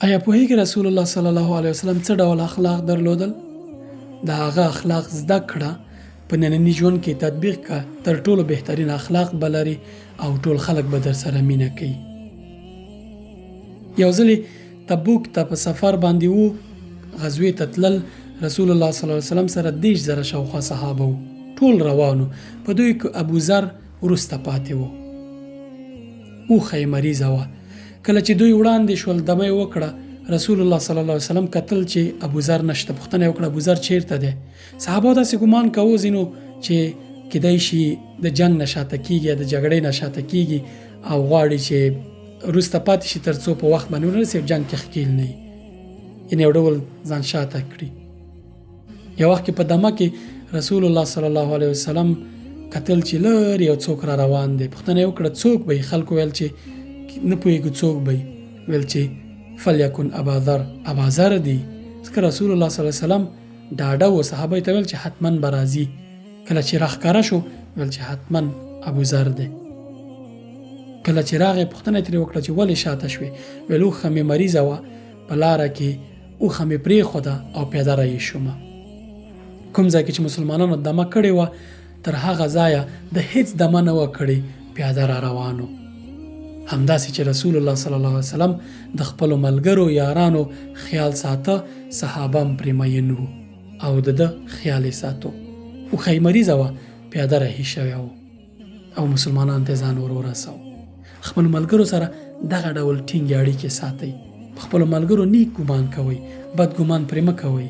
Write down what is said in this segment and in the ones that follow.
آیا پوهیږئ رسول الله صلی الله علیه وسلم څه ډول اخلاق درلودل؟ د هغه اخلاق زده کړه، په ننني ژوند کې تطبیق کړه، تر ټولو بهترین اخلاق به لري او ټول خلک به در سره مینه کوي. یو ځلې تبوک ته په سفر باندې وو، غزوې ته تلل. رسول الله صلی الله علیه وسلم سره 10,000 شاوخوا صحابه وو، ټول روانو. په دوی کې ابوذر وروسته پاتې وو. اوښه یې مریضه وه. کله چې دوی وړاندې شول، دمه یې وکړه. رسول الله صلی الله علیه وسلم کتل چې ابوذر نشته. پوښتنه یې وکړه ابوذر چیرته دی؟ صحابه داسې ګمان کوو ځینو چې کیدای شي د جنگ نه شاته کیږي، د جګړې نه شاته کیږي او غواړي چې وروسته پاتې شي تر څو په وخت باندې ورسي جنگ کې ښکیل نه وي، یعنې یو ډول ځان شاته کړي. یو وخت کې په دمه کې رسول الله صلی الله علیه وسلم کتل چې لرې یو څوک را روان دی. پوښتنه یې وکړه څوک به یې؟ خلکو ویل چې نه پوهېږو څوک به یې. ویل چې فلیکن اباذر، اباذر دی. ځکه رسول الله صلی الله علیه وسلم ډاډه و. صحابه ته ویل چې حتما به راځي. کله چې راښکاره شو ویل چې حتما ابوذر دی. کله چې راغی پوښتنه یې ترې وکړه چې ولې شاته شوې؟ ویل اوښه مې مریضه وه، په لاره کې اوښه مې پرېښوده او پیاده رایې شومه. کوم ځای کې چې مسلمانانو دمه کړې وه، تر هغه ځایه د هیڅ دمه نه وه کړې، پیاده را روانو. همداسې چې رسول الله صلی الله علیه وسلم د خپلو ملګرو یارانو خیال ساته، صحابه هم پرې مین وو او د ده خیال یې ساتو. اوښه یې مریضه وه، پیاده رهي شوی وو او مسلمانانو ته ځان ور ورساو. خپلو ملګرو سره دغه ډول ټینګې اړیکې ساتئ. په خپلو ملګرو نیک ګمان کوئ، بد ګمان پرې مه کوئ.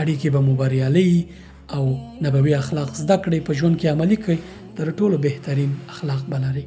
اړیکې به مو بریالۍ او نبوي اخلاق زده کړئ، په ژوند کې عملي کړئ، تر ټولو بهترین اخلاق به لرئ.